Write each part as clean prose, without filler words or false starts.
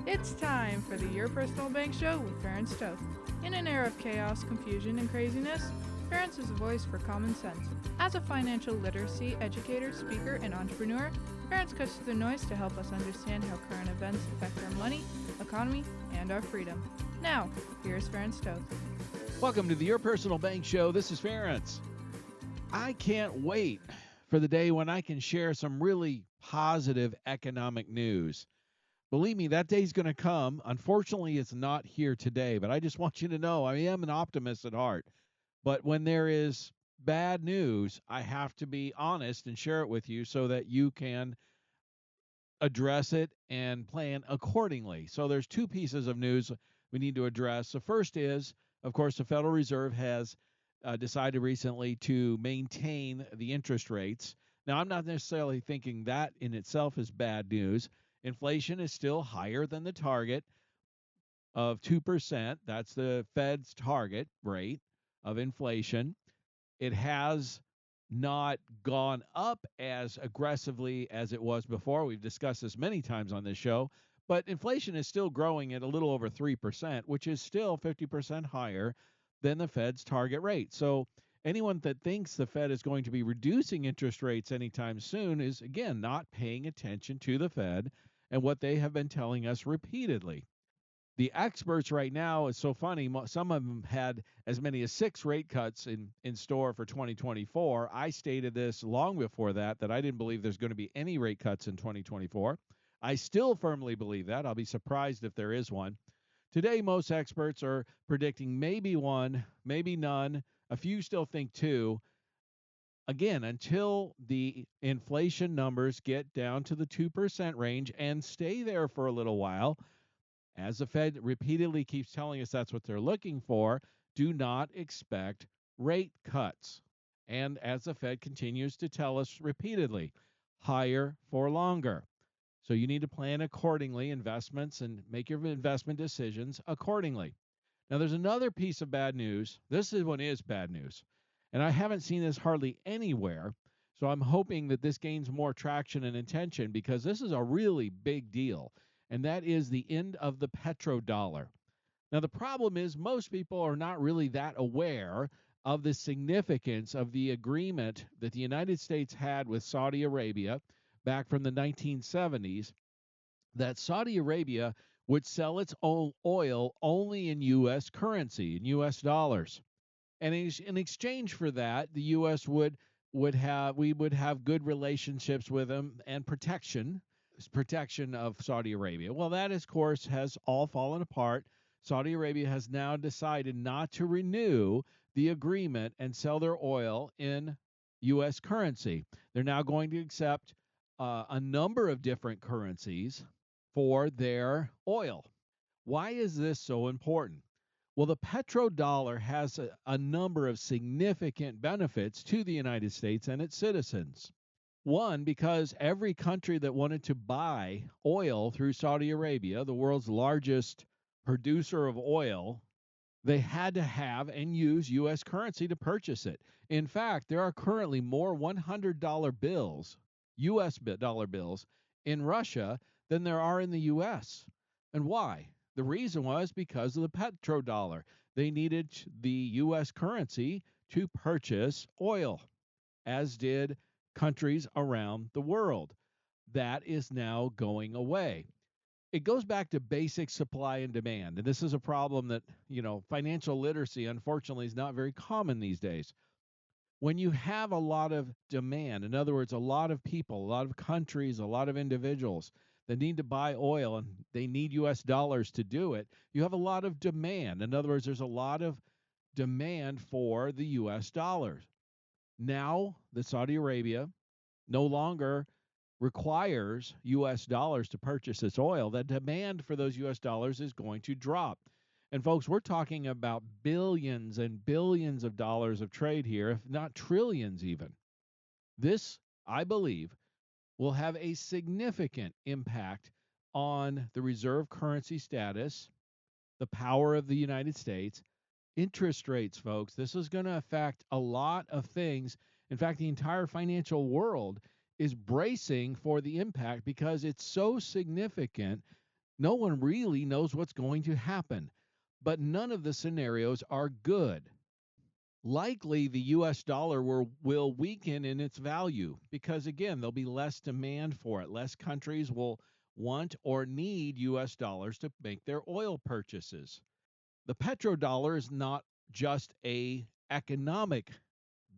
It's time for the Your Personal Bank Show with Ferenc Toth. In an era of chaos, confusion, and craziness, Ferenc is a voice for common sense. As a financial literacy educator, speaker, and entrepreneur, Ferenc cuts through the noise to help us understand how current events affect our money, economy, and our freedom. Now, here's Ferenc Toth. Welcome to the Your Personal Bank Show. This is Ferenc. I can't wait for the day when I can share some really positive economic news. Believe me, that day's going to come. Unfortunately, it's not here today, but I just want you to know I am an optimist at heart. But when there is bad news, I have to be honest and share it with you so that you can address it and plan accordingly. So there's two pieces of news we need to address. The first is, of course, the Federal Reserve has decided recently to maintain the interest rates. Now, I'm not necessarily thinking that in itself is bad news. Inflation is still higher than the target of 2%. That's the Fed's target rate of inflation. It has not gone up as aggressively as it was before. We've discussed this many times on this show, but inflation is still growing at a little over 3%, which is still 50% higher than the Fed's target rate. So anyone that thinks the Fed is going to be reducing interest rates anytime soon is, again, not paying attention to the Fed and what they have been telling us repeatedly. The experts right now, it's so funny, some of them had as many as 6 rate cuts in store for 2024. I stated this long before that I didn't believe there's going to be any rate cuts in 2024. I still firmly believe that. I'll be surprised if there is one. Today, most experts are predicting maybe one, maybe none. A few still think 2. Again, until the inflation numbers get down to the 2% range and stay there for a little while, as the Fed repeatedly keeps telling us that's what they're looking for, do not expect rate cuts. And as the Fed continues to tell us repeatedly, higher for longer. So you need to plan accordingly, investments, and make your investment decisions accordingly. Now, there's another piece of bad news. This one is bad news. And I haven't seen this hardly anywhere. So I'm hoping that this gains more traction and attention because this is a really big deal. And that is the end of the petrodollar. Now, the problem is most people are not really that aware of the significance of the agreement that the United States had with Saudi Arabia back from the 1970s, that Saudi Arabia would sell its own oil only in U.S. currency, in U.S. dollars. And in exchange for that, the U.S. would have good relationships with them and protection of Saudi Arabia. Well, that, of course, has all fallen apart. Saudi Arabia has now decided not to renew the agreement and sell their oil in U.S. currency. They're now going to accept a number of different currencies for their oil. Why is this so important? Well, the petrodollar has a number of significant benefits to the United States and its citizens. One, because every country that wanted to buy oil through Saudi Arabia, the world's largest producer of oil, they had to have and use U.S. currency to purchase it. In fact, there are currently more $100 bills, U.S. dollar bills, in Russia than there are in the U.S. And why? The reason was because of the petrodollar. They needed the U.S. currency to purchase oil, as did countries around the world. That is now going away. It goes back to basic supply and demand. And this is a problem that, financial literacy, unfortunately, is not very common these days. When you have a lot of demand, in other words, a lot of people, a lot of countries, a lot of individuals that need to buy oil and they need U.S. dollars to do it, you have a lot of demand. In other words, there's a lot of demand for the U.S. dollars. Now, the Saudi Arabia no longer requires U.S. dollars to purchase its oil. The demand for those U.S. dollars is going to drop. And folks, we're talking about billions and billions of dollars of trade here, if not trillions even. This, I believe, will have a significant impact on the reserve currency status, the power of the United States, interest rates, folks. This is going to affect a lot of things. In fact, the entire financial world is bracing for the impact because it's so significant No one really knows what's going to happen, but none of the scenarios are good. Likely the US dollar will weaken in its value because, again, there'll be less demand for it. Less countries will want or need US dollars to make their oil purchases. The petrodollar is not just a economic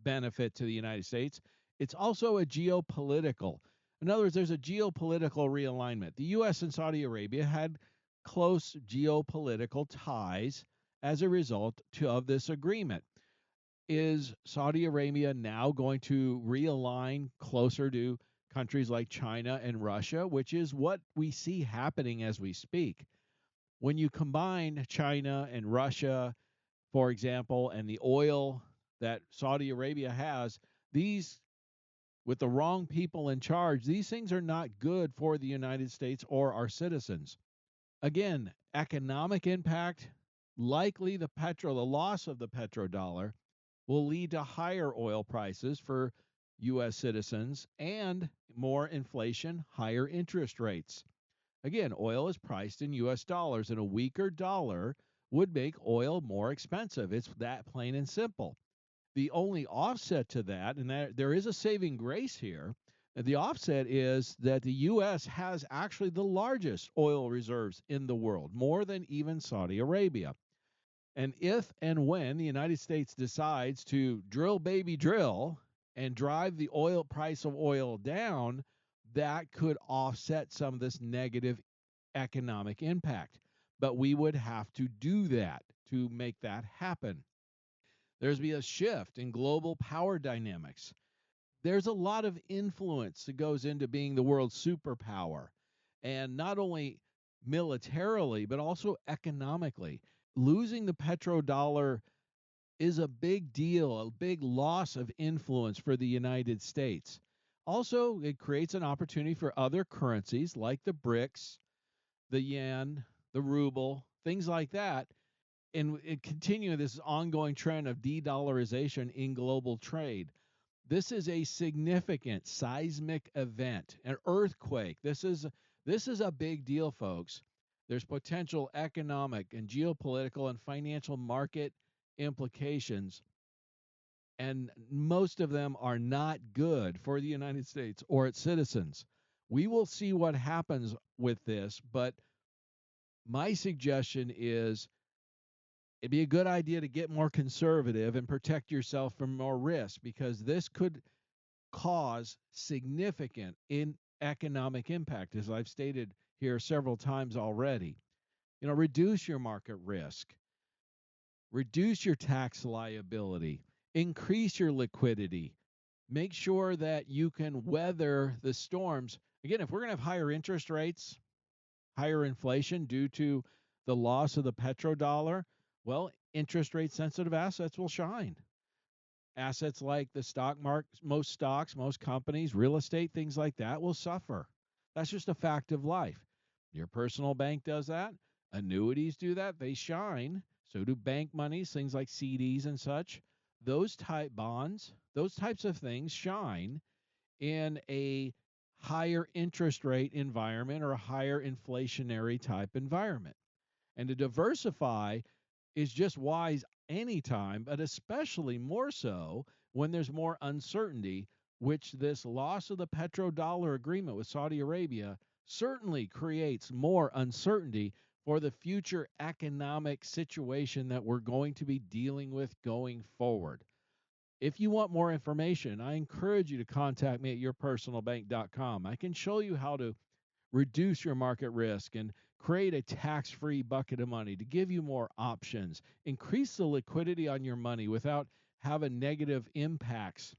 benefit to the United States, it's also a geopolitical. In other words, there's a geopolitical realignment. The US and Saudi Arabia had close geopolitical ties as a result of this agreement. Is Saudi Arabia now going to realign closer to countries like China and Russia, which is what we see happening as we speak? When you combine China and Russia, for example, and the oil that Saudi Arabia has, these, with the wrong people in charge, these things are not good for the United States or our citizens. Again, economic impact, likely the loss of the petrodollar will lead to higher oil prices for U.S. citizens and more inflation, higher interest rates. Again, oil is priced in U.S. dollars, and a weaker dollar would make oil more expensive. It's that plain and simple. The only offset to that, and there is a saving grace here, the offset is that the U.S. has actually the largest oil reserves in the world, more than even Saudi Arabia. And if and when the United States decides to drill, baby, drill, and drive the oil price of oil down, that could offset some of this negative economic impact. But we would have to do that to make that happen. There's be a shift in global power dynamics. There's a lot of influence that goes into being the world's superpower, and not only militarily, but also economically. Losing the petrodollar is a big deal, a big loss of influence for the United States. Also, it creates an opportunity for other currencies like the BRICS, the yen, the ruble, things like that, and continue this ongoing trend of de-dollarization in global trade. This is a significant seismic event, an earthquake. This is a big deal, folks. There's potential economic and geopolitical and financial market implications, and most of them are not good for the United States or its citizens. We will see what happens with this, but my suggestion is it'd be a good idea to get more conservative and protect yourself from more risk, because this could cause significant economic impact, as I've stated here several times already. Reduce your market risk, reduce your tax liability, increase your liquidity, make sure that you can weather the storms. Again, if we're going to have higher interest rates, higher inflation due to the loss of the petrodollar, well, interest rate sensitive assets will shine. Assets like the stock market, most stocks, most companies, real estate, things like that will suffer. That's just a fact of life. Your personal bank does that. Annuities do that. They shine. So do bank monies, things like CDs and such. Those type bonds, those types of things shine in a higher interest rate environment or a higher inflationary type environment. And to diversify is just wise anytime, but especially more so when there's more uncertainty, which this loss of the petrodollar agreement with Saudi Arabia certainly creates more uncertainty for the future economic situation that we're going to be dealing with going forward. If you want more information, I encourage you to contact me at yourpersonalbank.com. I can show you how to reduce your market risk and create a tax-free bucket of money to give you more options, increase the liquidity on your money without having negative impacts,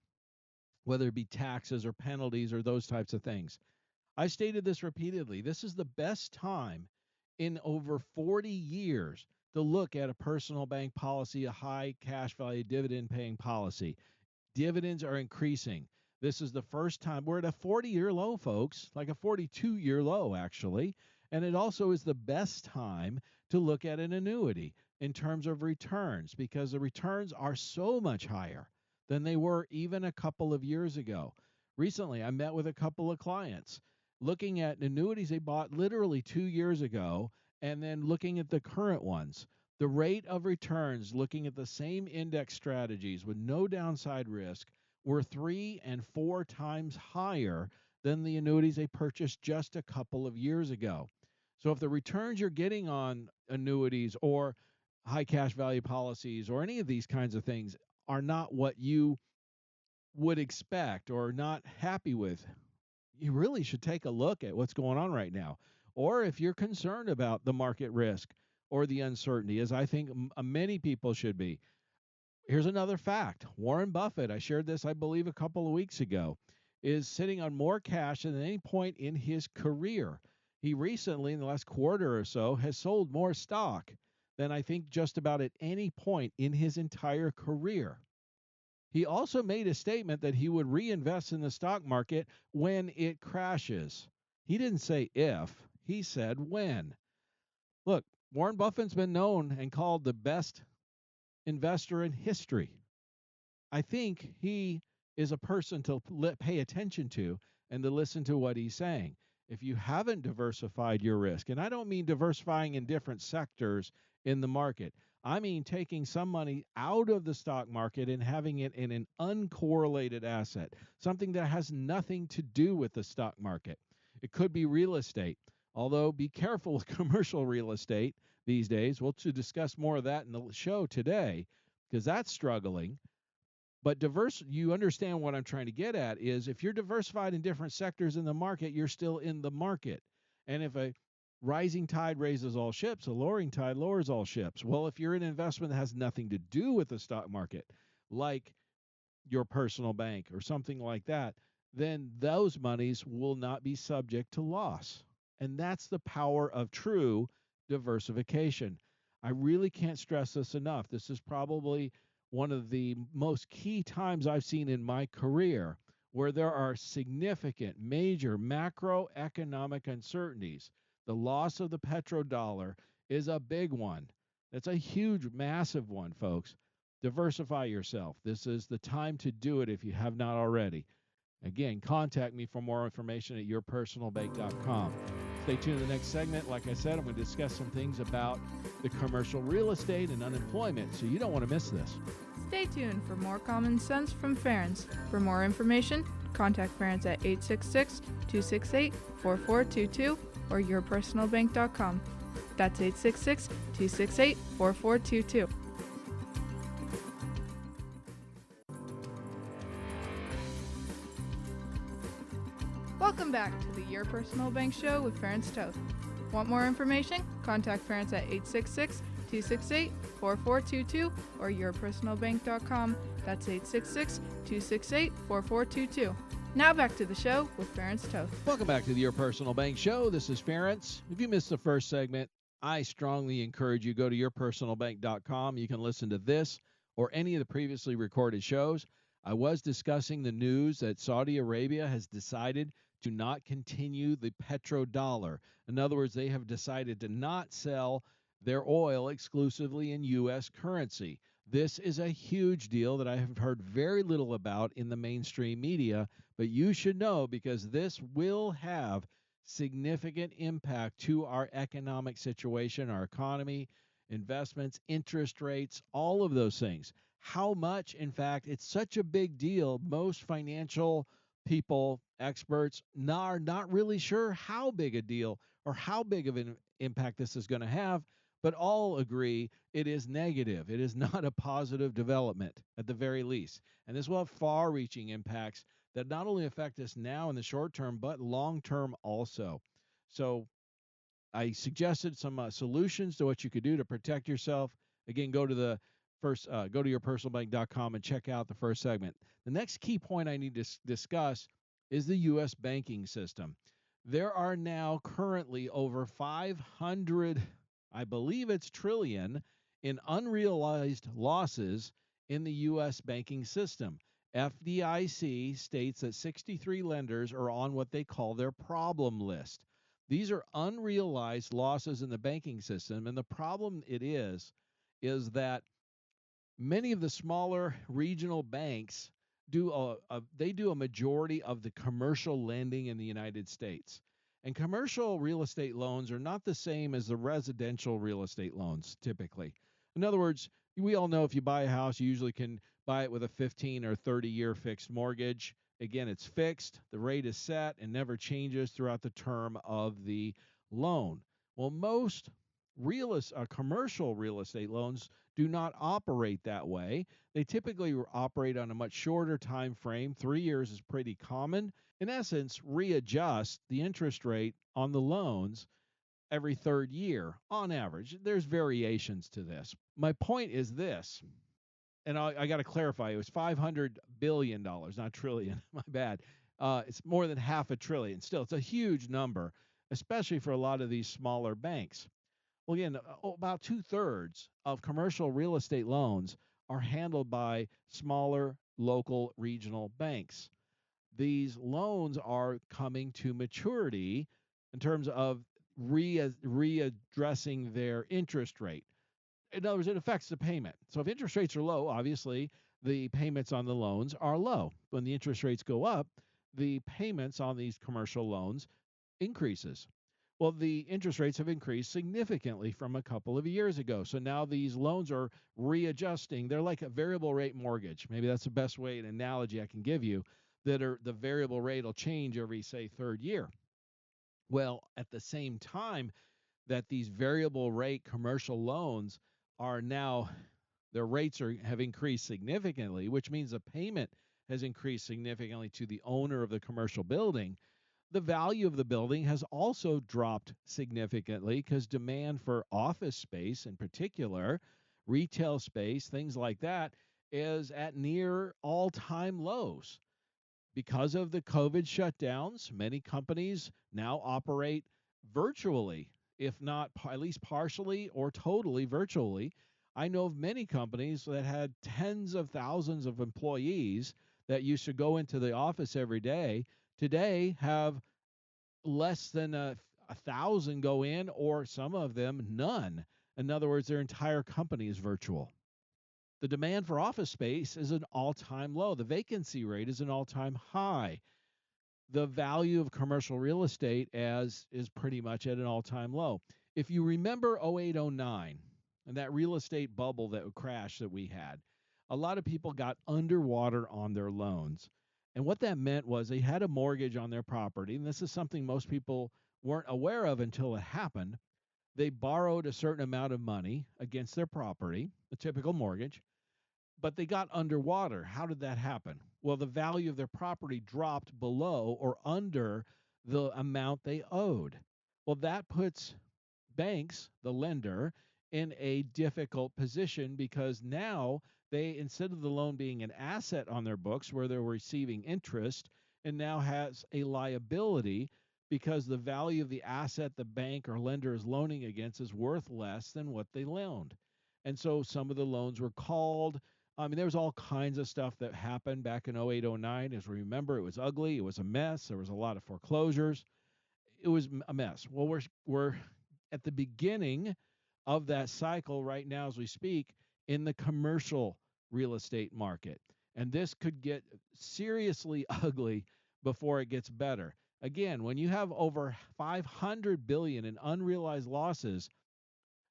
whether it be taxes or penalties or those types of things. I stated this repeatedly. This is the best time in over 40 years to look at a personal bank policy, a high cash value dividend paying policy. Dividends are increasing. This is the first time we're at a 40-year low, folks, like a 42-year low, actually. And it also is the best time to look at an annuity in terms of returns, because the returns are so much higher than they were even a couple of years ago. Recently, I met with a couple of clients. looking at annuities they bought literally 2 years ago, and then looking at the current ones. The rate of returns, looking at the same index strategies with no downside risk, were 3 and 4 times higher than the annuities they purchased just a couple of years ago. So if the returns you're getting on annuities or high cash value policies or any of these kinds of things are not what you would expect or not happy with, you really should take a look at what's going on right now. Or if you're concerned about the market risk or the uncertainty, as I think many people should be. Here's another fact. Warren Buffett, I shared this, I believe, a couple of weeks ago, is sitting on more cash than at any point in his career. He recently, in the last quarter or so, has sold more stock than I think just about at any point in his entire career. He also made a statement that he would reinvest in the stock market when it crashes. He didn't say if, he said when. Look, Warren Buffett's been known and called the best investor in history. I think he is a person to pay attention to and to listen to what he's saying. If you haven't diversified your risk, and I don't mean diversifying in different sectors in the market, I mean taking some money out of the stock market and having it in an uncorrelated asset, something that has nothing to do with the stock market. It could be real estate, although be careful with commercial real estate these days. We'll discuss more of that in the show today because that's struggling. But you understand what I'm trying to get at is if you're diversified in different sectors in the market, you're still in the market. And if a rising tide raises all ships, a lowering tide lowers all ships. Well, if you're in an investment that has nothing to do with the stock market, like your personal bank or something like that, then those monies will not be subject to loss. And that's the power of true diversification. I really can't stress this enough. This is probably one of the most key times I've seen in my career where there are significant, major macroeconomic uncertainties. The loss of the petrodollar is a big one. It's a huge, massive one, folks. Diversify yourself. This is the time to do it if you have not already. Again, contact me for more information at yourpersonalbank.com. Stay tuned to the next segment. Like I said, I'm going to discuss some things about the commercial real estate and unemployment, so you don't want to miss this. Stay tuned for more common sense from Ference. For more information, contact Ference at 866-268-4422 or yourpersonalbank.com. That's 866-268-4422. Welcome back to the Your Personal Bank Show with Ference Toth. Want more information? Contact Ference at 866-268-4422 or yourpersonalbank.com. That's 866-268-4422. Now back to the show with Ference Toth. Welcome back to the Your Personal Bank Show. This is Ference. If you missed the first segment, I strongly encourage you go to yourpersonalbank.com. You can listen to this or any of the previously recorded shows. I was discussing the news that Saudi Arabia has decided to not continue the petrodollar. In other words, they have decided to not sell their oil exclusively in U.S. currency. This is a huge deal that I have heard very little about in the mainstream media, but you should know because this will have significant impact to our economic situation, our economy, investments, interest rates, all of those things. How much, in fact, it's such a big deal. Most financial people, experts, are not really sure how big a deal or how big of an impact this is going to have, but all agree it is negative. It is not a positive development at the very least. And this will have far-reaching impacts that not only affect us now in the short term, but long term also. So I suggested some solutions to what you could do to protect yourself. Again, go to yourpersonalbank.com and check out the first segment. The next key point I need to discuss is the U.S. banking system. There are now currently over 500, I believe it's trillion, in unrealized losses in the U.S. banking system. FDIC states that 63 lenders are on what they call their problem list. These are unrealized losses in the banking system, and the problem is that many of the smaller regional banks they do a majority of the commercial lending in the United States. And commercial real estate loans are not the same as the residential real estate loans typically. In other words, we all know if you buy a house, you usually can buy it with a 15 or 30-year fixed mortgage. Again, it's fixed, the rate is set and never changes throughout the term of the loan. Well, most commercial real estate loans do not operate that way. They typically operate on a much shorter time frame. 3 years is pretty common. In essence, readjust the interest rate on the loans every third year on average. There's variations to this. My point is this, and I got to clarify, it was $500 billion, not trillion, my bad. It's more than half a trillion. Still, it's a huge number, especially for a lot of these smaller banks. Well, again, about 2/3 of commercial real estate loans are handled by smaller local regional banks. These loans are coming to maturity in terms of readdressing their interest rate. In other words, it affects the payment. So if interest rates are low, obviously the payments on the loans are low. When the interest rates go up, the payments on these commercial loans increases. Well, the interest rates have increased significantly from a couple of years ago. So now these loans are readjusting. They're like a variable rate mortgage. Maybe that's the best way, an analogy I can give you, that are the variable rate will change every, say, third year. Well, at the same time that these variable rate commercial loans are now, their rates have increased significantly, which means the payment has increased significantly to the owner of the commercial building. The value of the building has also dropped significantly because demand for office space in particular, retail space, things like that, is at near all-time lows. Because of the COVID shutdowns, many companies now operate virtually, if not at least partially or totally virtually. I know of many companies that had tens of thousands of employees that used to go into the office every day, today have less than a thousand go in, or some of them none. In other words, their entire company is virtual. The demand for office space is an all-time low. The vacancy rate is an all-time high. The value of commercial real estate is pretty much at an all-time low. If you remember 0809 and that real estate bubble that crashed that we had, a lot of people got underwater on their loans. And what that meant was they had a mortgage on their property, and this is something most people weren't aware of until it happened. They borrowed a certain amount of money against their property, a typical mortgage, but they got underwater. How did that happen? Well, the value of their property dropped below or under the amount they owed. Well, that puts banks, the lender, in a difficult position because now they, instead of the loan being an asset on their books where they're receiving interest, and now has a liability because the value of the asset the bank or lender is loaning against is worth less than what they loaned. And so some of the loans were called. I mean, there was all kinds of stuff that happened back in 0809. As we remember, it was ugly. It was a mess. There was a lot of foreclosures. It was a mess. Well, we're at the beginning of that cycle right now as we speak in the commercial real estate market. And this could get seriously ugly before it gets better. Again, when you have over $500 billion in unrealized losses,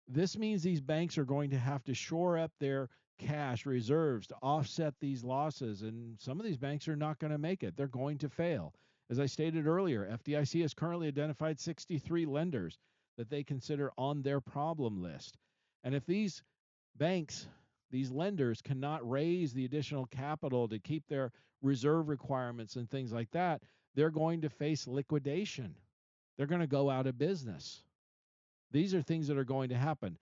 this means these banks are going to have to shore up their cash reserves to offset these losses. And some of these banks are not going to make it. They're going to fail. As I stated earlier, FDIC has currently identified 63 lenders that they consider on their problem list. And if these banks, these lenders cannot raise the additional capital to keep their reserve requirements and things like that, they're going to face liquidation. They're going to go out of business. These are things that are going to happen.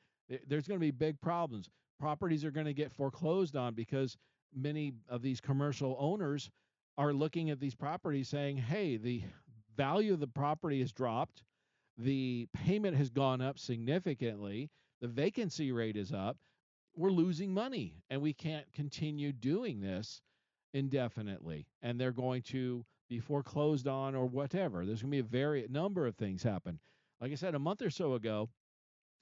There's going to be big problems. Properties are going to get foreclosed on because many of these commercial owners are looking at these properties saying, hey, the value of the property has dropped. The payment has gone up significantly. The vacancy rate is up. We're losing money, and we can't continue doing this indefinitely. And they're going to be foreclosed on or whatever. There's going to be a number of things happen. Like I said, a month or so ago,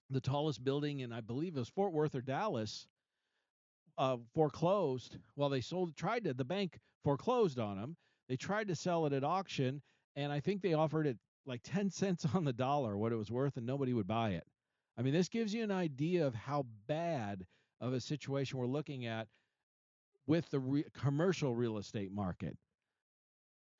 the tallest building in, I believe it was Fort Worth or Dallas, foreclosed. Well, the bank foreclosed on them. They tried to sell it at auction, and I think they offered it like 10 cents on the dollar what it was worth, and nobody would buy it. I mean, this gives you an idea of how bad of a situation we're looking at with the commercial real estate market.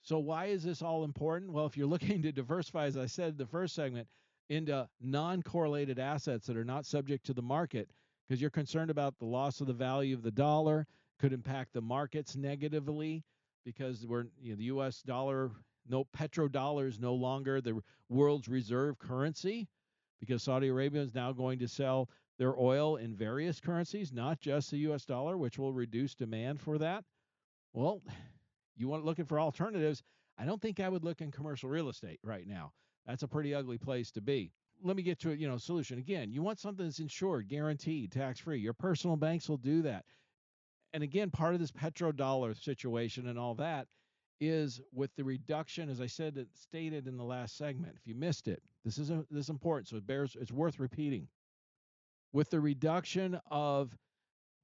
So why is this all important? Well, if you're looking to diversify, as I said in the first segment, into non-correlated assets that are not subject to the market, because you're concerned about the loss of the value of the dollar, could impact the markets negatively, because the U.S. dollar, no petrodollar is no longer the world's reserve currency, because Saudi Arabia is now going to sell their oil in various currencies, not just the U.S. dollar, which will reduce demand for that. Well, you want looking for alternatives, I don't think I would look in commercial real estate right now. That's a pretty ugly place to be. Let me get to a solution. Again, you want something that's insured, guaranteed, tax-free. Your personal banks will do that. And again, part of this petrodollar situation and all that is with the reduction, as I stated in the last segment. If you missed it, this is important, so it's worth repeating. With the reduction of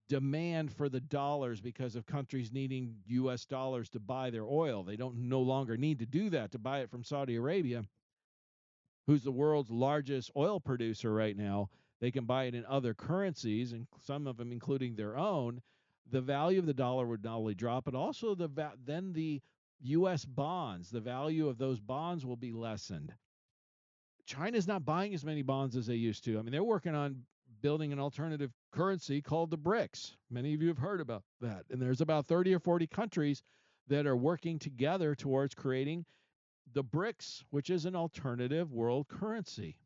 demand for the dollars because of countries needing U.S. dollars to buy their oil. They don't no longer need to do that to buy it from Saudi Arabia, who's the world's largest oil producer right now. They can buy it in other currencies, and some of them including their own. The value of the dollar would not only drop, but also then the U.S. bonds, the value of those bonds will be lessened. China's not buying as many bonds as they used to. I mean, they're working on building an alternative currency called the BRICS. Many of you have heard about that. And there's about 30 or 40 countries that are working together towards creating the BRICS, which is an alternative world currency.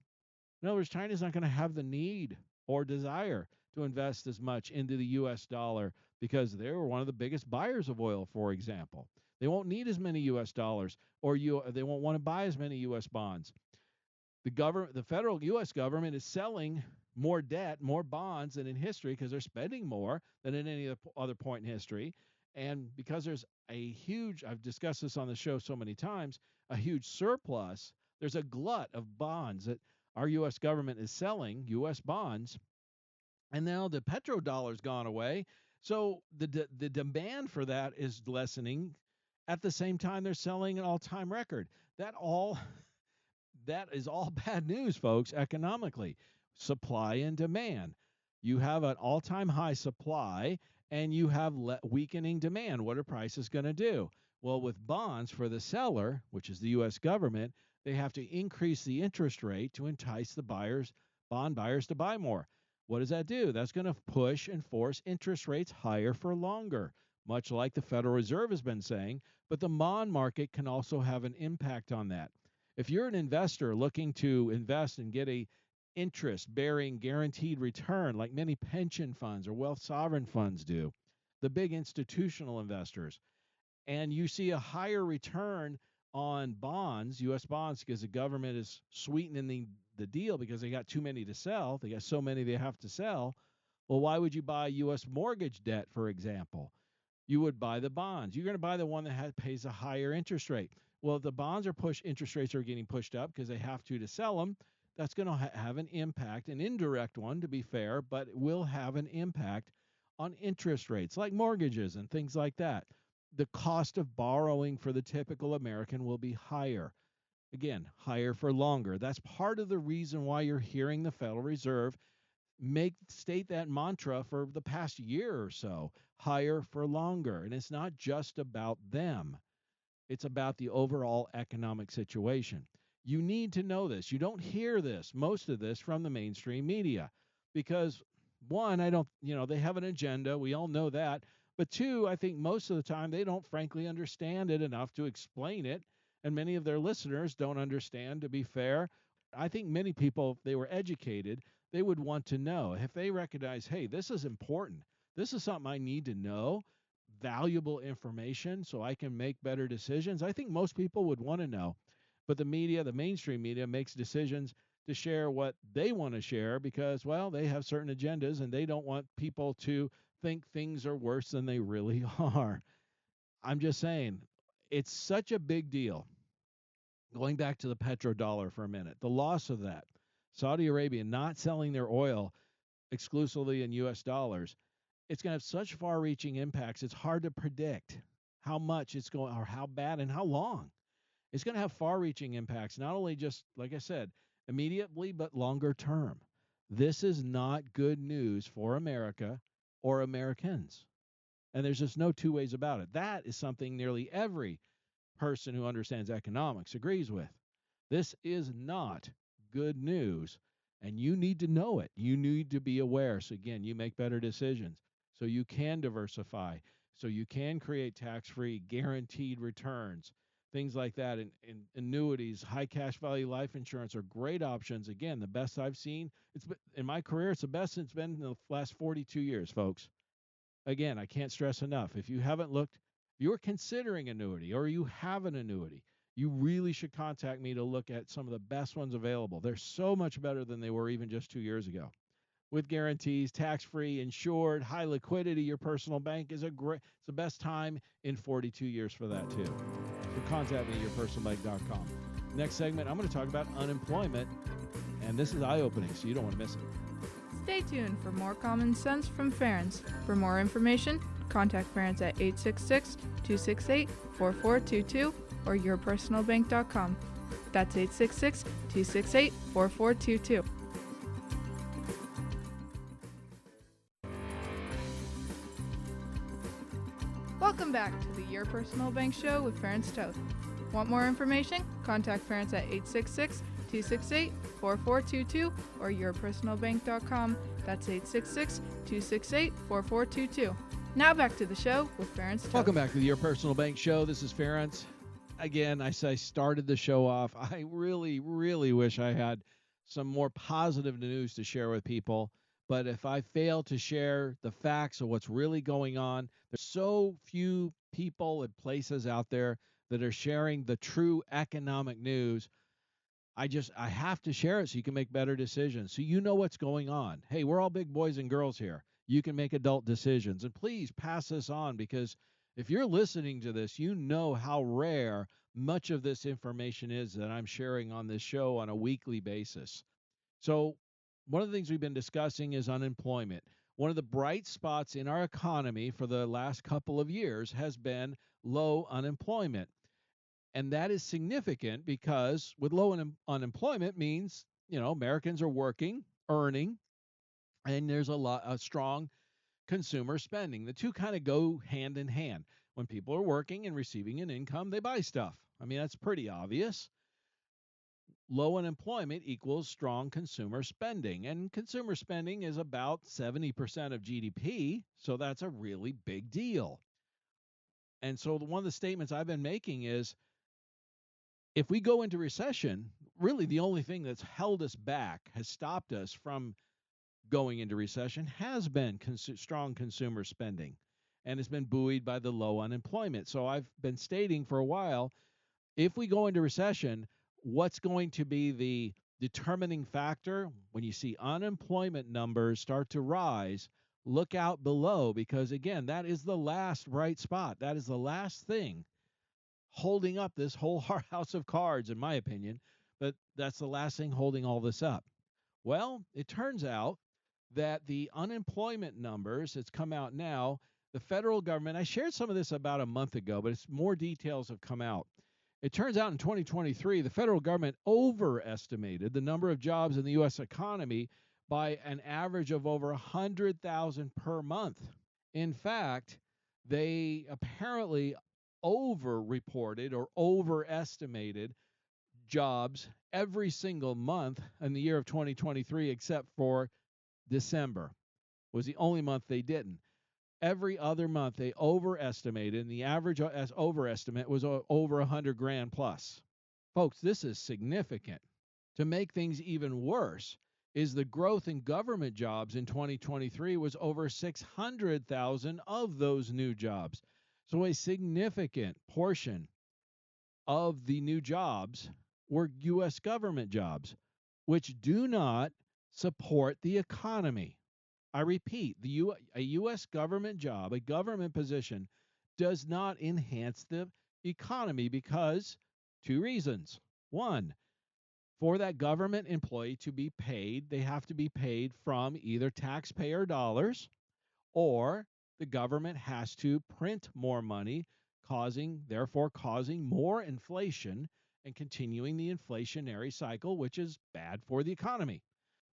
In other words, China's not going to have the need or desire to invest as much into the U.S. dollar because they were one of the biggest buyers of oil, for example. They won't need as many U.S. dollars, or they won't want to buy as many U.S. bonds. The federal U.S. government is selling more debt, more bonds than in history because they're spending more than in any other point in history. And because there's a huge, I've discussed this on the show so many times, a huge surplus, there's a glut of bonds that our U.S. government is selling, U.S. bonds, and now the petrodollar's gone away. So the demand for that is lessening. At the same time, they're selling an all-time record. That is all bad news, folks, economically. Supply and demand. You have an all-time high supply, and you have weakening demand. What are prices going to do? Well, with bonds for the seller, which is the U.S. government, they have to increase the interest rate to entice the bond buyers to buy more. What does that do? That's going to push and force interest rates higher for longer, much like the Federal Reserve has been saying, but the bond market can also have an impact on that. If you're an investor looking to invest and get a interest-bearing guaranteed return like many pension funds or wealth sovereign funds do, the big institutional investors, and you see a higher return on bonds, U.S. bonds, because the government is sweetening the deal because they got too many to sell, they got so many they have to sell, well, why would you buy U.S. mortgage debt, for example? You would buy the bonds. You're going to buy the one that pays a higher interest rate. Well, if the bonds interest rates are getting pushed up because they have to sell them, that's going to have an impact, an indirect one to be fair, but it will have an impact on interest rates like mortgages and things like that. The cost of borrowing for the typical American will be higher. Again, higher for longer. That's part of the reason why you're hearing the Federal Reserve state that mantra for the past year or so, higher for longer. And it's not just about them. It's about the overall economic situation. You need to know this. You don't hear most of this from the mainstream media because one, they have an agenda. We all know that. But two, I think most of the time they don't frankly understand it enough to explain it. And many of their listeners don't understand, to be fair. I think many people, if they were educated, they would want to know. If they recognize, hey, this is important. This is something I need to know, valuable information so I can make better decisions. I think most people would want to know. But the media, the mainstream media, makes decisions to share what they want to share because, well, they have certain agendas and they don't want people to think things are worse than they really are. I'm just saying, it's such a big deal. Going back to the petrodollar for a minute, the loss of that, Saudi Arabia not selling their oil exclusively in U.S. dollars, it's going to have such far-reaching impacts, it's hard to predict how much it's going, or how bad and how long. It's going to have far-reaching impacts, not only just, like I said, immediately, but longer term. This is not good news for America or Americans. And there's just no two ways about it. That is something nearly every person who understands economics agrees with. This is not good news, and you need to know it. You need to be aware. So, again, you make better decisions so you can diversify, so you can create tax free, guaranteed returns, things like that. And annuities, high cash value life insurance are great options. Again, the best I've seen. It's been, in my career, it's the best it's been in the last 42 years, folks. Again, I can't stress enough. If you haven't looked, if you're considering annuity or you have an annuity, you really should contact me to look at some of the best ones available. They're so much better than they were even just 2 years ago. With guarantees, tax-free, insured, high liquidity, your personal bank is it's the best time in 42 years for that too. So contact me at yourpersonalbank.com. Next segment, I'm going to talk about unemployment, and this is eye-opening, so you don't want to miss it. Stay tuned for more common sense from Ference. For more information, contact Ference at 866-268-4422 or yourpersonalbank.com. That's 866-268-4422. Welcome back to the Your Personal Bank Show with Ference Toth. Want more information? Contact Ference at 866-268-4422 or yourpersonalbank.com. That's 866-268-4422. Now back to the show with Ference Toth. Welcome back to the Your Personal Bank Show. This is Ference. Again, I started the show off. I really, really wish I had some more positive news to share with people. But if I fail to share the facts of what's really going on, there's so few people and places out there that are sharing the true economic news. I have to share it so you can make better decisions, so you know what's going on. Hey, we're all big boys and girls here. You can make adult decisions. And please pass this on, because if you're listening to this, you know how rare much of this information is that I'm sharing on this show on a weekly basis. So one of the things we've been discussing is unemployment. One of the bright spots in our economy for the last couple of years has been low unemployment. And that is significant because with low unemployment means, Americans are working, earning, and there's a strong consumer spending. The two kind of go hand in hand. When people are working and receiving an income, they buy stuff. I mean, that's pretty obvious. Low unemployment equals strong consumer spending, and consumer spending is about 70% of GDP, so that's a really big deal. And so one of the statements I've been making is, if we go into recession, really the only thing that's held us back, has stopped us from going into recession, has been strong consumer spending, and it's been buoyed by the low unemployment. So I've been stating for a while, if we go into recession, what's going to be the determining factor? When you see unemployment numbers start to rise, look out below, because again, that is the last bright spot. That is the last thing holding up this whole house of cards, in my opinion. But that's the last thing holding all this up. Well, it turns out that the unemployment numbers that's come out now, the federal government, I shared some of this about a month ago, but more details have come out. It turns out in 2023, the federal government overestimated the number of jobs in the U.S. economy by an average of over 100,000 per month. In fact, they apparently over-reported or overestimated jobs every single month in the year of 2023, except for December was the only month they didn't. Every other month they overestimated, and the average overestimate was over 100 grand plus. Folks, this is significant. To make things even worse is the growth in government jobs in 2023 was over 600,000 of those new jobs. So a significant portion of the new jobs were U.S. government jobs, which do not support the economy. I repeat, a U.S. government job, a government position, does not enhance the economy because two reasons. One, for that government employee to be paid, they have to be paid from either taxpayer dollars, or the government has to print more money, therefore causing more inflation and continuing the inflationary cycle, which is bad for the economy.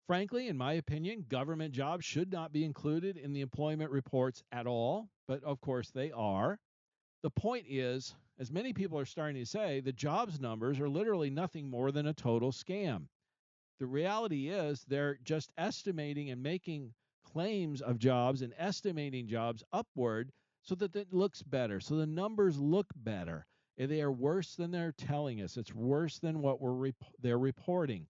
Frankly, in my opinion, government jobs should not be included in the employment reports at all, but of course they are. The point is, as many people are starting to say, the jobs numbers are literally nothing more than a total scam. The reality is they're just estimating and making claims of jobs and estimating jobs upward so that it looks better, so the numbers look better. And they are worse than they're telling us. It's worse than what they're reporting.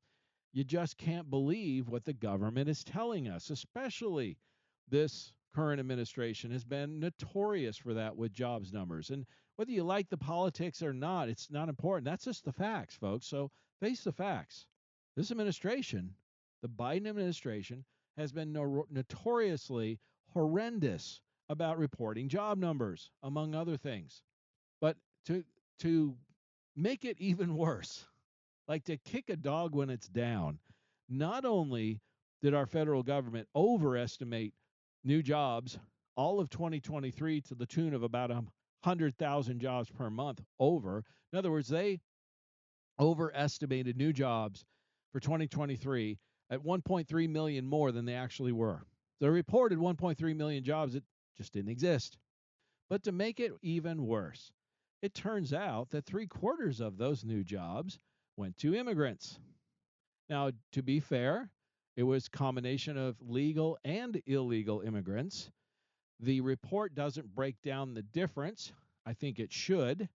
You just can't believe what the government is telling us, especially this current administration has been notorious for that with jobs numbers. And whether you like the politics or not, it's not important. That's just the facts, folks. So face the facts. This administration, the Biden administration, has been notoriously horrendous about reporting job numbers, among other things. But to make it even worse, like to kick a dog when it's down, not only did our federal government overestimate new jobs all of 2023 to the tune of about 100,000 jobs per month over. In other words, they overestimated new jobs for 2023 at 1.3 million more than they actually were. They reported 1.3 million jobs that just didn't exist. But to make it even worse, it turns out that 3/4 of those new jobs went to immigrants. Now, to be fair, it was a combination of legal and illegal immigrants. The report doesn't break down the difference. I think it should,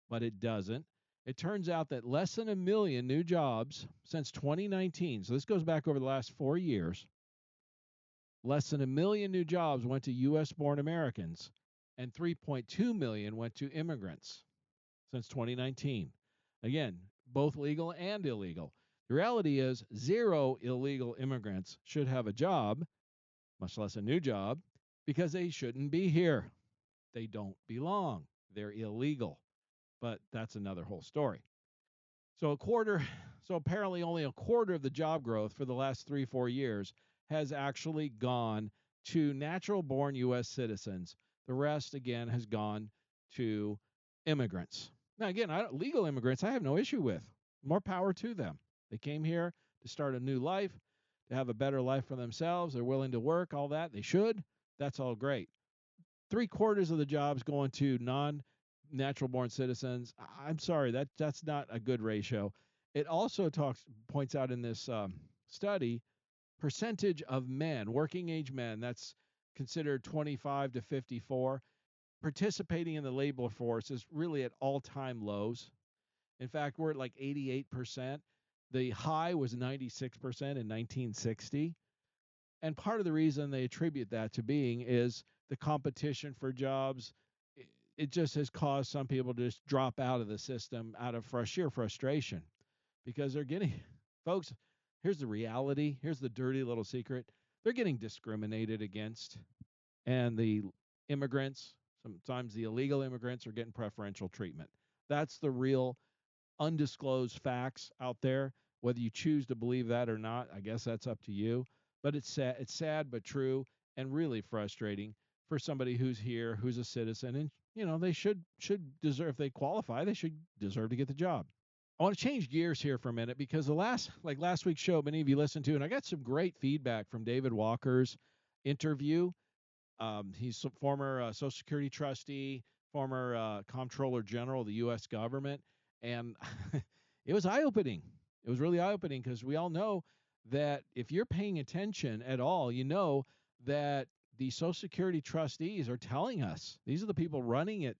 but it doesn't. It turns out that less than 1 million new jobs since 2019, so this goes back over the last 4 years, less than 1 million new jobs went to U.S.-born Americans, and 3.2 million went to immigrants since 2019. Again, both legal and illegal. The reality is 0 illegal immigrants should have a job, much less a new job, because they shouldn't be here. They don't belong. They're illegal. But that's another whole story. So apparently only a quarter of the job growth for the last 3-4 years has actually gone to natural born U.S. citizens. The rest, again, has gone to immigrants. Now, again, legal immigrants, I have no issue with. More power to them. They came here to start a new life, to have a better life for themselves. They're willing to work, all that. They should. That's all great. 3/4 of the jobs going to non-natural born citizens. I'm sorry, that's not a good ratio. It also points out in this study, percentage of men, working age men, that's considered 25 to 54, participating in the labor force is really at all-time lows. In fact, we're at like 88%. The high was 96% in 1960. And part of the reason they attribute that to being is the competition for jobs. It just has caused some people to just drop out of the system out of sheer frustration because they're getting, folks, here's the reality. Here's the dirty little secret. They're getting discriminated against. And the immigrants, sometimes the illegal immigrants, are getting preferential treatment. That's the real undisclosed facts out there. Whether you choose to believe that or not, I guess that's up to you. But it's sad but true, and really frustrating for somebody who's here, who's a citizen, and they should deserve, if they qualify, they should deserve to get the job. I want to change gears here for a minute because last week's show, many of you listened to, and I got some great feedback from David Walker's interview. He's a former Social Security trustee, former Comptroller General of the U.S. government, and it was eye-opening. It was really eye-opening because we all know that if you're paying attention at all, you know that the Social Security trustees are telling us, these are the people running it,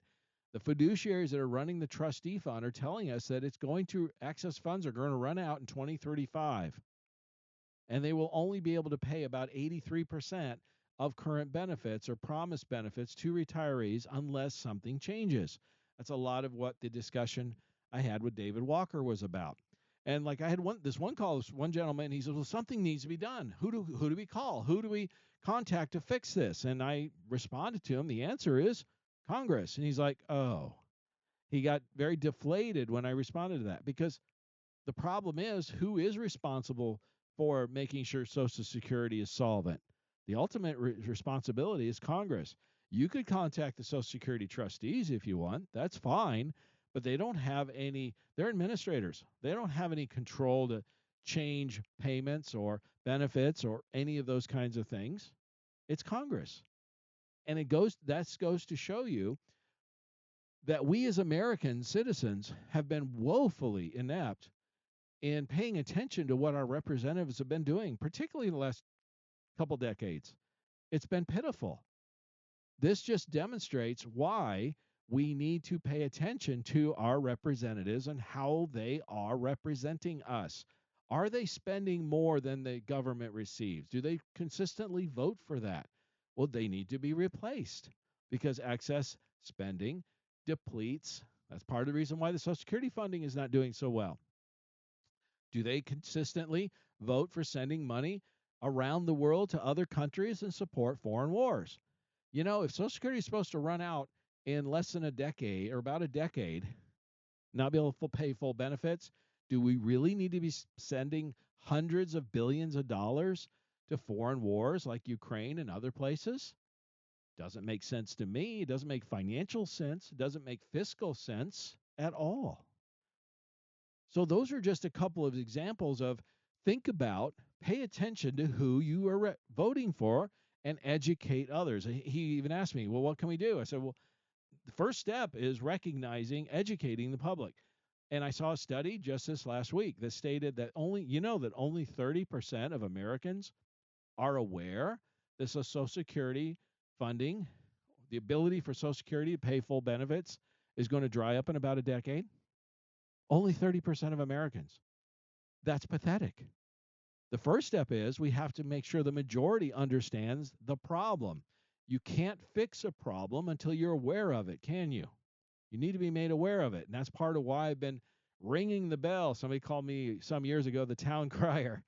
the fiduciaries that are running the trustee fund are telling us that excess funds are going to run out in 2035. And they will only be able to pay about 83% of current benefits or promised benefits to retirees unless something changes. That's a lot of what the discussion I had with David Walker was about. And like I had this one call, this one gentleman, he said, well, something needs to be done. Who do we call? Who do we contact to fix this? And I responded to him. The answer is Congress. And he's like, oh. He got very deflated when I responded to that because the problem is, who is responsible for making sure Social Security is solvent? The ultimate responsibility is Congress. You could contact the Social Security trustees if you want. That's fine, but they don't have any, they're administrators. They don't have any control to change payments or benefits or any of those kinds of things. It's Congress. And that goes to show you that we as American citizens have been woefully inept in paying attention to what our representatives have been doing, particularly in the last couple decades. It's been pitiful. This just demonstrates why we need to pay attention to our representatives and how they are representing us. Are they spending more than the government receives? Do they consistently vote for that? Well, they need to be replaced because excess spending depletes. That's part of the reason why the Social Security funding is not doing so well. Do they consistently vote for sending money around the world to other countries and support foreign wars? You know, if Social Security is supposed to run out in less than a decade or about a decade, not be able to pay full benefits, do we really need to be sending hundreds of billions of dollars to foreign wars like Ukraine and other places? Doesn't make sense to me. It doesn't make financial sense. It doesn't make fiscal sense at all. So those are just a couple of examples of think about, pay attention to who you are voting for and educate others. He even asked me, well, what can we do? I said, well, the first step is recognizing, educating the public. And I saw a study just this last week that stated that only 30% of Americans are aware that Social Security funding, the ability for Social Security to pay full benefits, is going to dry up in about a decade. Only 30% of Americans. That's pathetic. The first step is we have to make sure the majority understands the problem. You can't fix a problem until you're aware of it, can you? You need to be made aware of it. And that's part of why I've been ringing the bell. Somebody called me some years ago the town crier.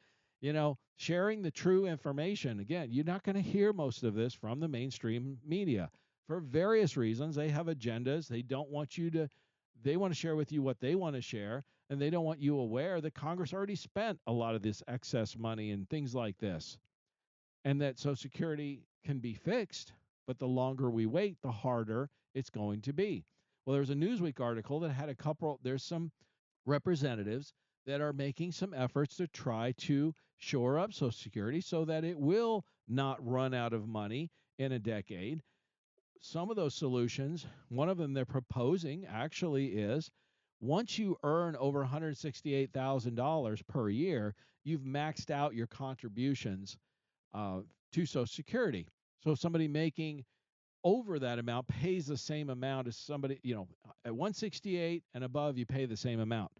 Sharing the true information. Again, you're not going to hear most of this from the mainstream media. For various reasons, they have agendas. They want to share with you what they want to share, and they don't want you aware that Congress already spent a lot of this excess money and things like this, and that Social Security can be fixed, but the longer we wait, the harder it's going to be. Well, there's a Newsweek article that had there's some representatives that are making some efforts to try to shore up Social Security so that it will not run out of money in a decade. Some of those solutions, one of them they're proposing actually is once you earn over $168,000 per year, you've maxed out your contributions to Social Security. So somebody making over that amount pays the same amount as somebody, at 168 and above, you pay the same amount.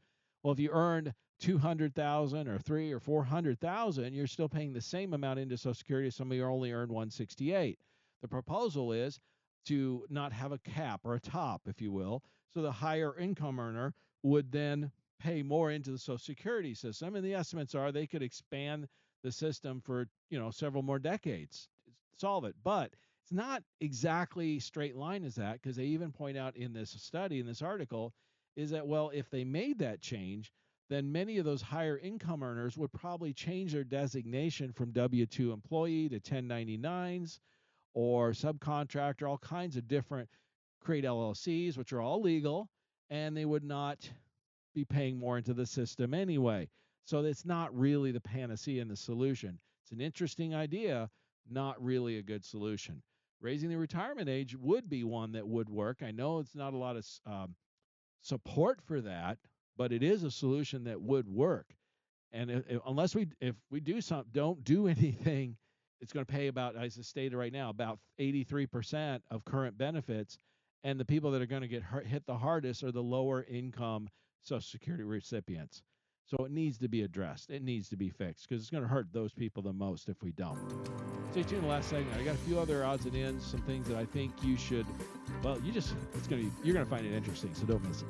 Well, if you earned 200,000 or 3 or 400,000, you're still paying the same amount into Social Security as somebody who only earned 168. The proposal is to not have a cap or a top, if you will, so the higher income earner would then pay more into the Social Security system. And the estimates are they could expand the system for, several more decades to solve it. But it's not exactly straight line as that, because they even point out in this study, in this article, is that, well, if they made that change, then many of those higher income earners would probably change their designation from W-2 employee to 1099s or subcontractor, all kinds of different, create LLCs, which are all legal, and they would not be paying more into the system anyway. So it's not really the panacea and the solution. It's an interesting idea, not really a good solution. Raising the retirement age would be one that would work. I know it's not a lot of support for that, but it is a solution that would work. And if we don't do anything, it's going to pay about, as it's stated right now, about 83% of current benefits. And the people that are going to get hit the hardest are the lower income Social Security recipients. So it needs to be addressed. It needs to be fixed because it's going to hurt those people the most if we don't. Stay tuned to the last segment. I got a few other odds and ends, some things that I think you should, you're going to find it interesting, so don't miss it.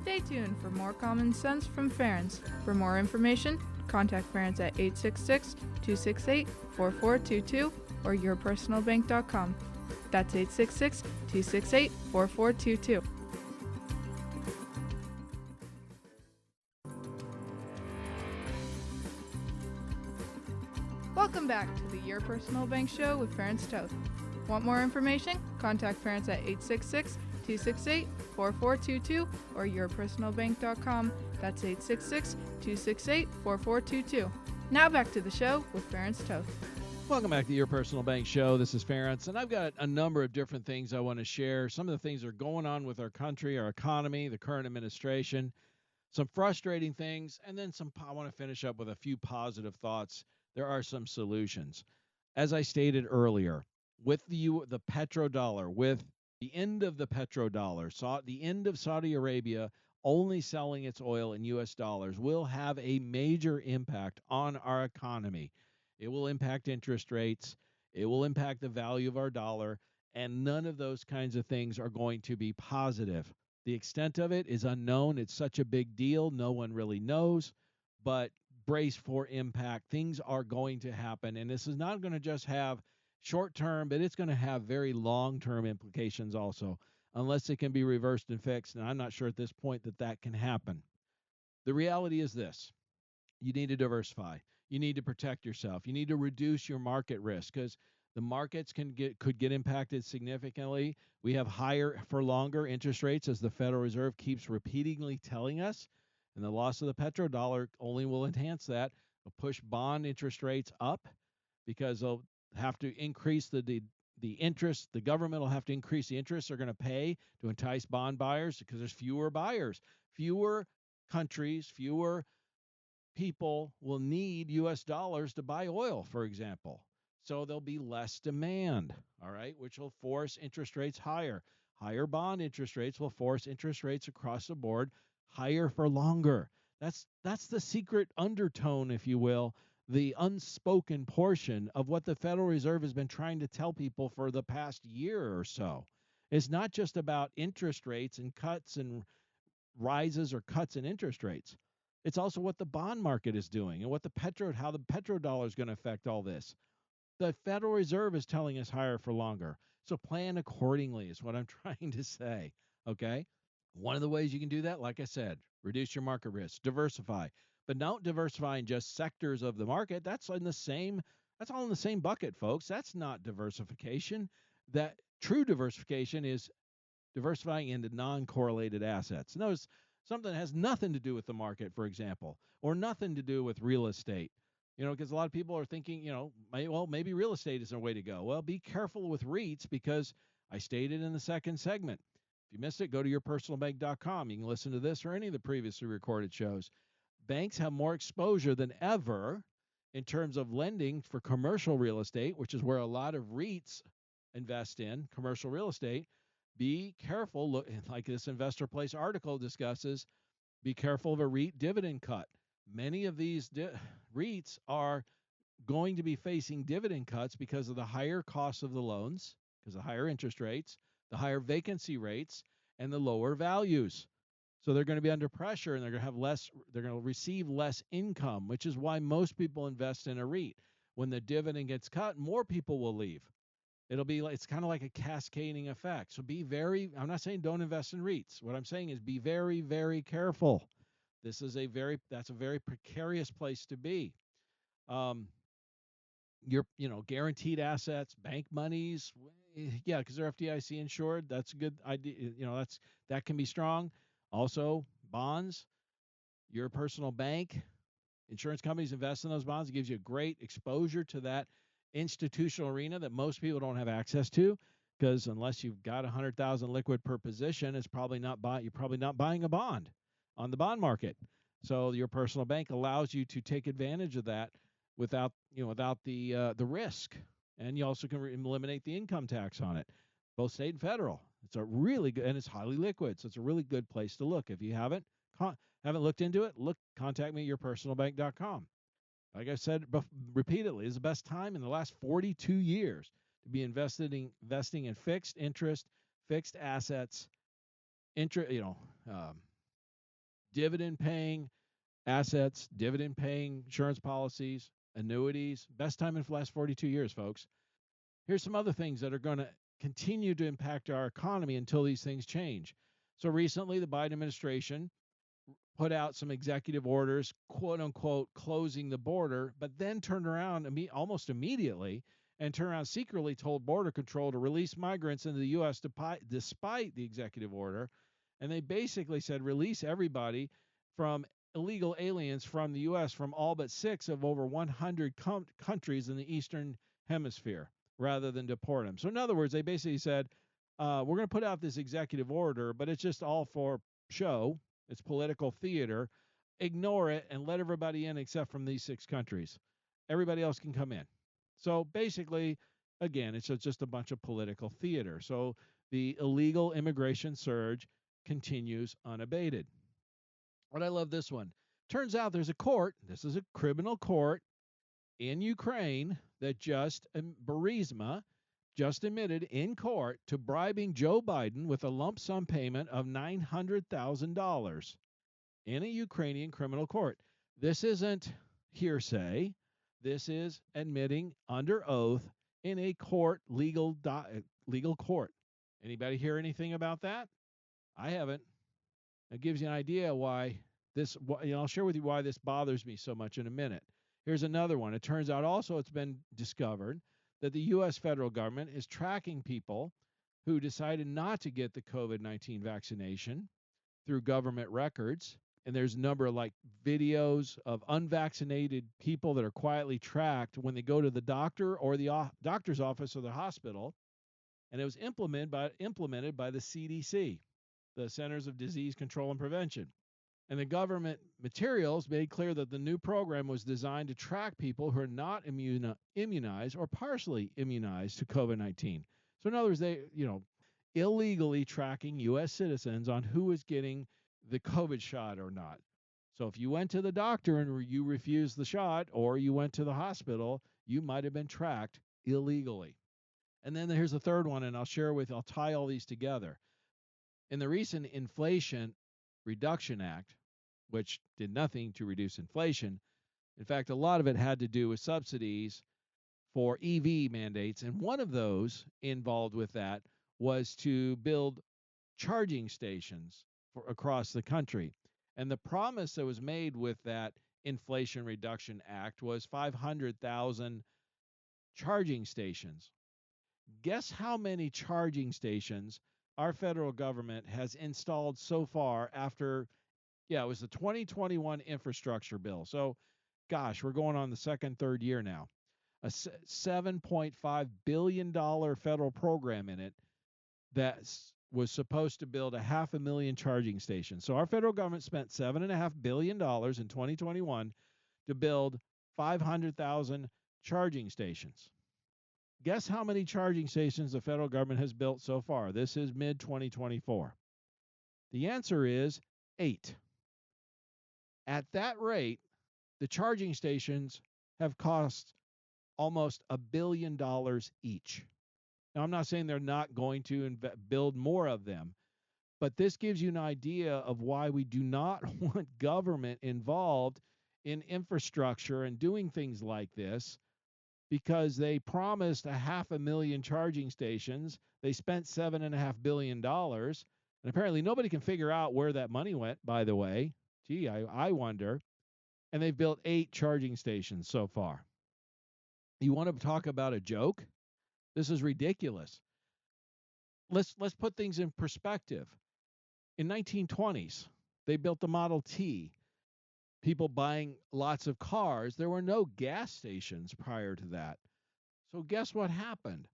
Stay tuned for more common sense from Ference. For more information, contact Ference at 866-268-4422 or yourpersonalbank.com. That's 866-268-4422. Welcome back to the Your Personal Bank Show with Ference Toth. Want more information? Contact parents at 866-268-4422 or yourpersonalbank.com. That's 866-268-4422. Now back to the show with Ference Toth. Welcome back to Your Personal Bank Show. This is Ference, and I've got a number of different things I want to share. Some of the things that are going on with our country, our economy, the current administration, some frustrating things, and then I want to finish up with a few positive thoughts. There are some solutions. As I stated earlier, with the petrodollar, with the end of the petrodollar, the end of Saudi Arabia only selling its oil in U.S. dollars will have a major impact on our economy. It will impact interest rates. It will impact the value of our dollar. And none of those kinds of things are going to be positive. The extent of it is unknown. It's such a big deal. No one really knows. But brace for impact. Things are going to happen. And this is not going to just have short term, but it's going to have very long term implications also, unless it can be reversed and fixed. And I'm not sure at this point that can happen. The reality is this. You need to diversify. You need to protect yourself. You need to reduce your market risk because the markets could get impacted significantly. We have higher for longer interest rates, as the Federal Reserve keeps repeatedly telling us, and the loss of the petrodollar only will enhance that. It'll push bond interest rates up because they'll have to increase the interest. The government will have to increase the interest they're going to pay to entice bond buyers because there's fewer buyers, fewer countries, fewer people will need U.S. dollars to buy oil, for example. So there'll be less demand, all right, which will force interest rates higher. Higher bond interest rates will force interest rates across the board higher for longer. That's the secret undertone, if you will, the unspoken portion of what the Federal Reserve has been trying to tell people for the past year or so. It's not just about interest rates and cuts and rises or cuts in interest rates. It's also what the bond market is doing and how the petrodollar is going to affect all this. The Federal Reserve is telling us higher for longer. So plan accordingly is what I'm trying to say. Okay. One of the ways you can do that, like I said, reduce your market risk, diversify, but don't diversify in just sectors of the market. That's all in the same bucket, folks. That's not diversification. That true diversification is diversifying into non-correlated assets. Notice something that has nothing to do with the market, for example, or nothing to do with real estate. Because a lot of people are thinking, maybe real estate isn't a way to go. Well, be careful with REITs because I stated in the second segment. If you missed it, go to yourpersonalbank.com. You can listen to this or any of the previously recorded shows. Banks have more exposure than ever in terms of lending for commercial real estate, which is where a lot of REITs invest in, commercial real estate. Be careful, look, like this Investor Place article discusses, be careful of a REIT dividend cut. Many of these REITs are going to be facing dividend cuts because of the higher cost of the loans, because of the higher interest rates, the higher vacancy rates, and the lower values. So they're going to be under pressure and they're going to receive less income, which is why most people invest in a REIT. When the dividend gets cut, more people will leave. It's kind of like a cascading effect. So I'm not saying don't invest in REITs. What I'm saying is be very, very careful. That's a very precarious place to be. Your guaranteed assets, bank monies, yeah, because they're FDIC insured. That's a good idea. That can be strong. Also, bonds, your personal bank, insurance companies invest in those bonds. It gives you a great exposure to that institutional arena that most people don't have access to, because unless you've got 100,000 liquid per position, you're probably not buying a bond on the bond market. So your personal bank allows you to take advantage of that without the risk, and you also can eliminate the income tax on it, both state and federal. It's a really good, and it's highly liquid, so it's a really good place to look. If you haven't looked into it, contact me at yourpersonalbank.com. Like I said repeatedly, it's the best time in the last 42 years to be investing in fixed interest, fixed assets, dividend paying assets, dividend paying insurance policies, annuities. Best time in the last 42 years, folks. Here's some other things that are going to continue to impact our economy until these things change. So recently, the Biden administration put out some executive orders, quote unquote, closing the border, but then turned around almost immediately and turned around secretly told Border Control to release migrants into the U.S. despite the executive order. And they basically said release everybody from illegal aliens from the U.S. from all but 6 of over 100 countries in the Eastern Hemisphere rather than deport them. So in other words, they basically said, we're going to put out this executive order, but it's just all for show. It's political theater. Ignore it and let everybody in except from these 6 countries. Everybody else can come in. So basically, again, it's just a bunch of political theater. So the illegal immigration surge continues unabated. But I love this one. Turns out there's a court, this is a criminal court in Ukraine that Burisma just admitted in court to bribing Joe Biden with a lump sum payment of $900,000 in a Ukrainian criminal court. This isn't hearsay. This is admitting under oath in a court, legal court. Anybody hear anything about that? I haven't. It gives you an idea why this, I'll share with you why this bothers me so much in a minute. Here's another one. It turns out also it's been discovered that the U.S. federal government is tracking people who decided not to get the COVID-19 vaccination through government records. And there's a number of videos of unvaccinated people that are quietly tracked when they go to the doctor or the doctor's office or the hospital. And it was implemented by the CDC, the Centers of Disease Control and Prevention. And the government materials made clear that the new program was designed to track people who are not immunized or partially immunized to COVID-19. So in other words, they, illegally tracking U.S. citizens on who is getting the COVID shot or not. So if you went to the doctor and you refused the shot, or you went to the hospital, you might have been tracked illegally. And then here's the third one, and I'll tie all these together. In the recent Inflation Reduction Act, which did nothing to reduce inflation, in fact, a lot of it had to do with subsidies for EV mandates, and one of those involved with that was to build charging stations across the country. And the promise that was made with that Inflation Reduction Act was 500,000 charging stations. Guess how many charging stations our federal government has installed so far after, it was the 2021 infrastructure bill. So, gosh, we're going on the third year now. A $7.5 billion federal program in it that was supposed to build 500,000 charging stations. So our federal government spent $7.5 billion in 2021 to build 500,000 charging stations. Guess how many charging stations the federal government has built so far? This is mid-2024. The answer is 8. At that rate, the charging stations have cost almost $1 billion each. Now, I'm not saying they're not going to build more of them, but this gives you an idea of why we do not want government involved in infrastructure and doing things like this, because they promised 500,000 charging stations. They spent $7.5 billion, and apparently nobody can figure out where that money went, by the way. Gee, I wonder. And they've built 8 charging stations so far. You want to talk about a joke? This is ridiculous. Let's put things in perspective. In 1920s, they built the Model T. People buying lots of cars. There were no gas stations prior to that. So guess what happened?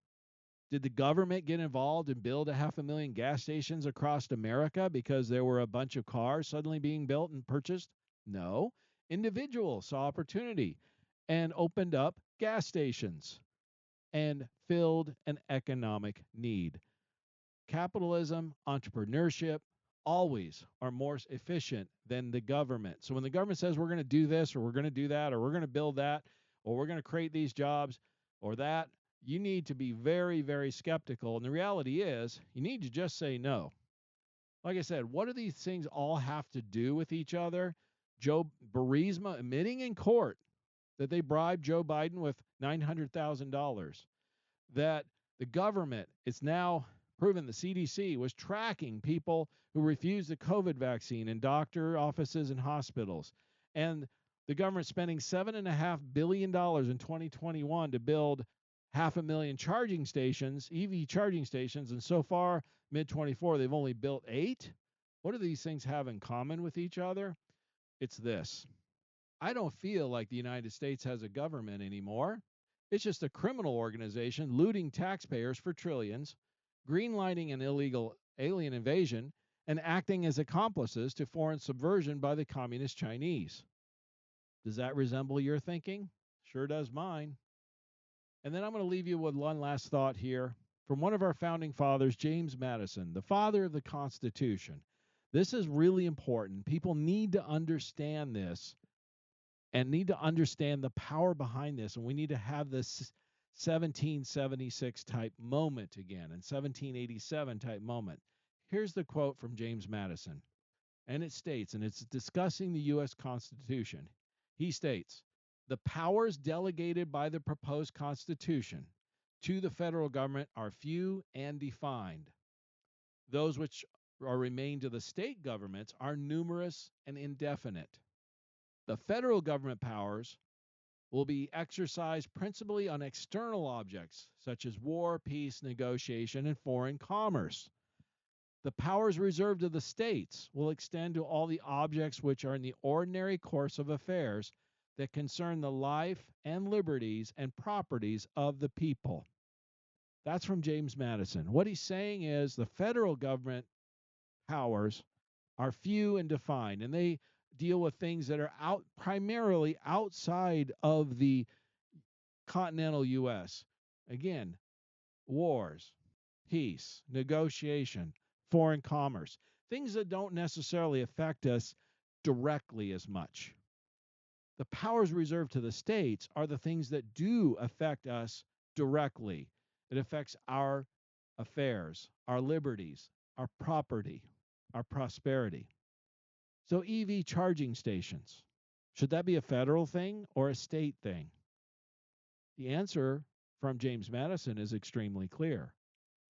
Did the government get involved and build 500,000 gas stations across America because there were a bunch of cars suddenly being built and purchased? No. Individuals saw opportunity and opened up gas stations and filled an economic need. Capitalism, entrepreneurship, always are more efficient than the government. So when the government says we're going to do this, or we're going to do that, or we're going to build that, or we're going to create these jobs or that, you need to be very, very skeptical. And the reality is you need to just say no. Like I said, what do these things all have to do with each other? Burisma admitting in court that they bribed Joe Biden with $900,000, that the government is now proven the CDC was tracking people who refused the COVID vaccine in doctor offices and hospitals, and the government spending $7.5 billion in 2021 to build 500,000 charging stations, EV charging stations, and so far, mid-24, they've only built 8. What do these things have in common with each other? It's this. I don't feel like the United States has a government anymore. It's just a criminal organization looting taxpayers for trillions, greenlighting an illegal alien invasion, and acting as accomplices to foreign subversion by the communist Chinese. Does that resemble your thinking? Sure does mine. And then I'm going to leave you with one last thought here from one of our founding fathers, James Madison, the father of the Constitution. This is really important. People need to understand this and need to understand the power behind this. And we need to have this 1776 type moment again and 1787 type moment. Here's the quote from James Madison. And it states, and it's discussing the U.S. Constitution. He states, the powers delegated by the proposed Constitution to the federal government are few and defined. Those which are remain to the state governments are numerous and indefinite. The federal government powers will be exercised principally on external objects such as war, peace, negotiation, and foreign commerce. The powers reserved to the states will extend to all the objects which are in the ordinary course of affairs that concern the life and liberties and properties of the people. That's from James Madison. What he's saying is the federal government powers are few and defined, and they deal with things that are primarily outside of the continental U.S. Again, wars, peace, negotiation, foreign commerce, things that don't necessarily affect us directly as much. The powers reserved to the states are the things that do affect us directly. It affects our affairs, our liberties, our property, our prosperity. So EV charging stations, should that be a federal thing or a state thing? The answer from James Madison is extremely clear.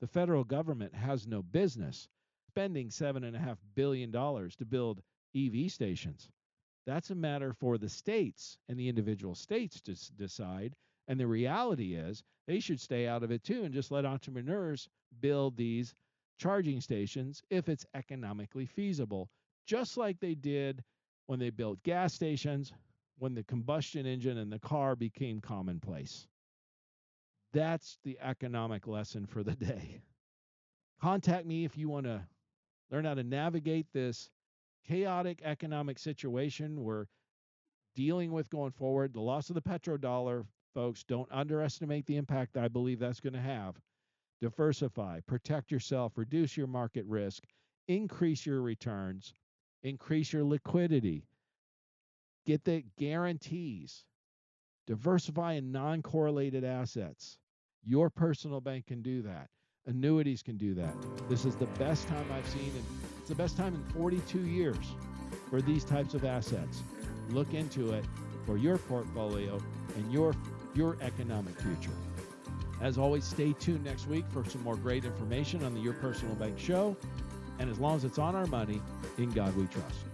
The federal government has no business spending $7.5 billion to build EV stations. That's a matter for the states and the individual states to decide. And the reality is they should stay out of it too and just let entrepreneurs build these charging stations if it's economically feasible, just like they did when they built gas stations, when the combustion engine and the car became commonplace. That's the economic lesson for the day. Contact me if you want to learn how to navigate this chaotic economic situation we're dealing with going forward. The loss of the petrodollar, folks, don't underestimate the impact I believe that's going to have. Diversify, protect yourself, reduce your market risk, increase your returns, increase your liquidity, get the guarantees, diversify in non-correlated assets. Your personal bank can do that. Annuities can do that. This is the best time I've seen, and it's the best time in 42 years for these types of assets. Look into it for your portfolio and your economic future. As always, stay tuned next week for some more great information on the Your Personal Bank Show. And as long as it's on our money, in God we trust.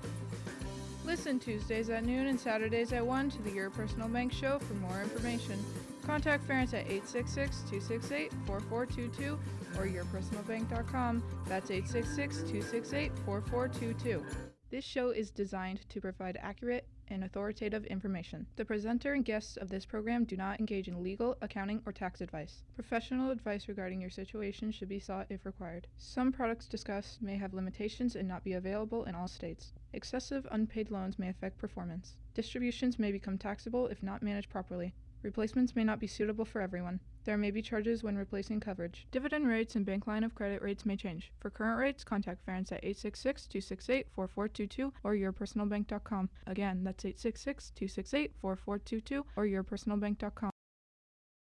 Listen Tuesdays at noon and Saturdays at 1 to the Your Personal Bank Show for more information. Contact Ference at 866-268-4422 or yourpersonalbank.com. That's 866-268-4422. This show is designed to provide accurate and authoritative information. The presenter and guests of this program do not engage in legal, accounting, or tax advice. Professional advice regarding your situation should be sought if required. Some products discussed may have limitations and not be available in all states. Excessive unpaid loans may affect performance. Distributions may become taxable if not managed properly. Replacements may not be suitable for everyone. There may be charges when replacing coverage. Dividend rates and bank line of credit rates may change. For current rates, contact Ference at 866-268-4422 or yourpersonalbank.com. Again, that's 866-268-4422 or yourpersonalbank.com.